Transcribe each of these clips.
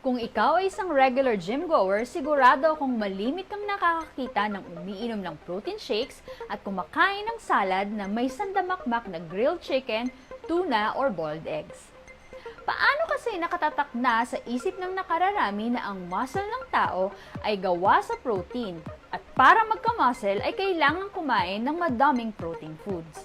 Kung ikaw ay isang regular gym goer, sigurado akong malimit kang nakakakita ng umiinom ng protein shakes at kumakain ng salad na may sandamakmak na grilled chicken, tuna, or boiled eggs. Paano kasi nakatatak na sa isip ng nakararami na ang muscle ng tao ay gawa sa protein at para magka-muscle ay kailangan kumain ng madaming protein foods?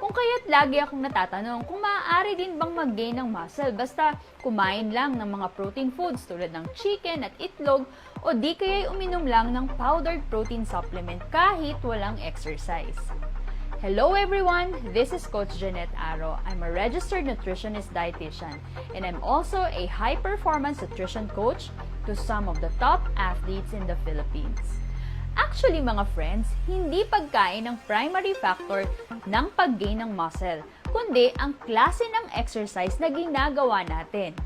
Kung kaya't lagi akong natatanong kung maaari din bang mag-gain ng muscle basta kumain lang ng mga protein foods tulad ng chicken at itlog o di kaya'y uminom lang ng powdered protein supplement kahit walang exercise. Hello everyone! This is Coach Jeanette Aro. I'm a registered nutritionist dietitian and I'm also a high-performance nutrition coach to some of the top athletes in the Philippines. Actually mga friends, hindi pagkain ang primary factor ng pag-gain ng muscle, kundi ang klase ng exercise na ginagawa natin.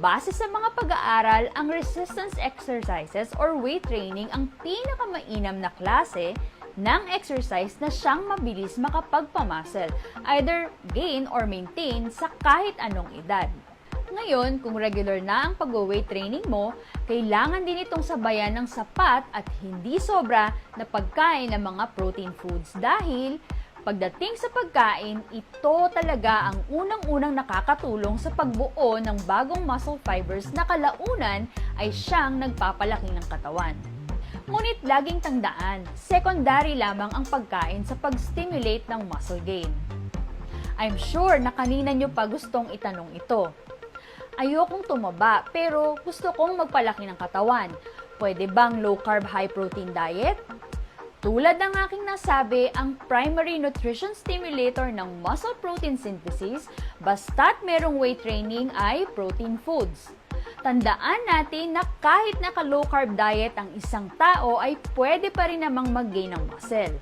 Base sa mga pag-aaral, ang resistance exercises or weight training ang pinakamainam na klase ng exercise na siyang mabilis makapagpamuscle, either gain or maintain sa kahit anong edad. Ngayon, kung regular na ang pag-weight training mo, kailangan din itong sabayan ng sapat at hindi sobra na pagkain ng mga protein foods dahil pagdating sa pagkain, ito talaga ang unang-unang nakakatulong sa pagbuo ng bagong muscle fibers na kalaunan ay siyang nagpapalaki ng katawan. Ngunit laging tandaan, secondary lamang ang pagkain sa pag-stimulate ng muscle gain. I'm sure na kanina nyo pa gustong itanong ito. Ayokong tumaba pero gusto kong magpalaki ng katawan. Pwede bang low carb, high protein diet? Tulad ng aking nasabi, ang primary nutrition stimulator ng muscle protein synthesis basta't merong weight training ay protein foods. Tandaan natin na kahit naka-low carb diet ang isang tao ay pwede pa rin namang mag-gain ng muscle.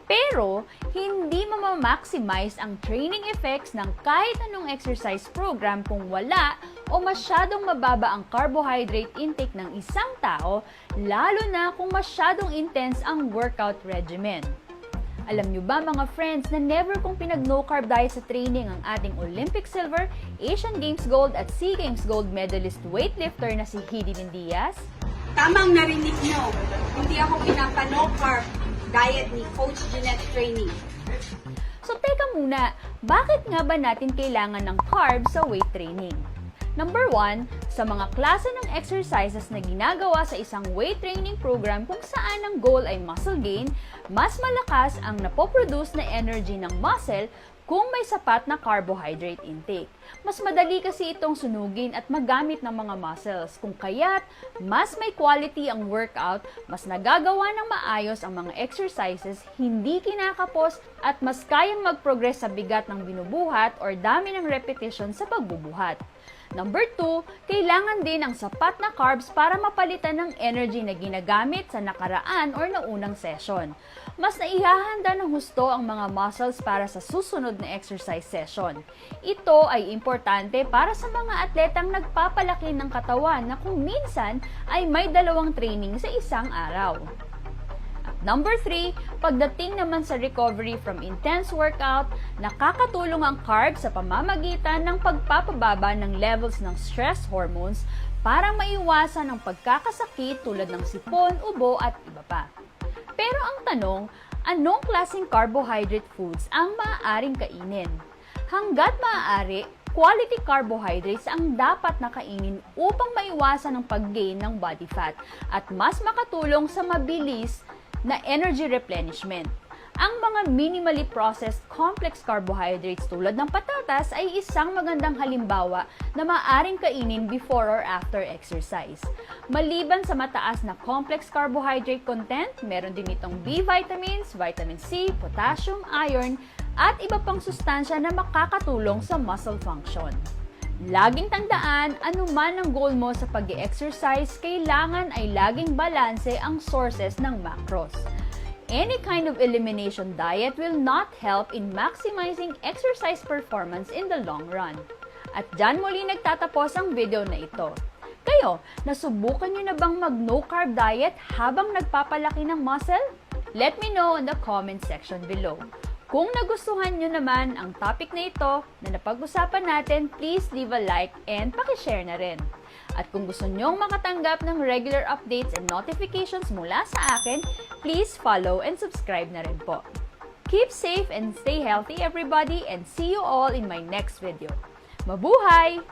Pero, hindi ma-maximize ang training effects ng kahit anong exercise program kung wala o masyadong mababa ang carbohydrate intake ng isang tao, lalo na kung masyadong intense ang workout regimen. Alam nyo ba mga friends na never kong pinag-no carb diet sa training ang ating Olympic silver, Asian Games gold at SEA Games gold medalist weightlifter na si Hidilyn Diaz? Tamang narinig nyo, hindi ako pinapa-no carb diet ni Coach Jeanette Training. So teka muna, bakit nga ba natin kailangan ng carbs sa weight training? Number 1, sa mga klase ng exercises na ginagawa sa isang weight training program kung saan ang goal ay muscle gain, mas malakas ang napoproduce na energy ng muscle kung may sapat na carbohydrate intake. Mas madali kasi itong sunugin at magamit ng mga muscles. Kung kaya't mas may quality ang workout, mas nagagawa ng maayos ang mga exercises, hindi kinakapos at mas kayang mag-progress sa bigat ng binubuhat or dami ng repetition sa pagbubuhat. Number 2, kailangan din ang sapat na carbs para mapalitan ng energy na ginagamit sa nakaraan or naunang session. Mas naihahanda ng husto ang mga muscles para sa susunod na exercise session. Ito ay importante para sa mga atletang nagpapalaki ng katawan na kung minsan ay may dalawang training sa isang araw. Number 3, pagdating naman sa recovery from intense workout, nakakatulong ang carbs sa pamamagitan ng pagpapababa ng levels ng stress hormones para maiwasan ang pagkakasakit tulad ng sipon, ubo at iba pa. Pero ang tanong, anong klaseng carbohydrate foods ang maaaring kainin? Hanggat maaari, quality carbohydrates ang dapat na kainin upang maiwasan ang pag-gain ng body fat at mas makatulong sa mabilis na energy replenishment. Ang mga minimally processed complex carbohydrates tulad ng patatas ay isang magandang halimbawa na maaaring kainin before or after exercise. Maliban sa mataas na complex carbohydrate content, meron din itong B vitamins, vitamin C, potassium, iron, at iba pang sustansya na makakatulong sa muscle function. Laging tandaan, anuman ang goal mo sa pag-exercise, kailangan ay laging balanse ang sources ng macros. Any kind of elimination diet will not help in maximizing exercise performance in the long run. At dyan muli nagtatapos ang video na ito. Kayo, nasubukan nyo na bang mag-no carb diet habang nagpapalaki ng muscle? Let me know in the comment section below. Kung nagustuhan nyo naman ang topic na ito na napag-usapan natin, please leave a like and pakishare na rin. At kung gusto nyong makatanggap ng regular updates and notifications mula sa akin, please follow and subscribe na rin po. Keep safe and stay healthy everybody, and see you all in my next video. Mabuhay!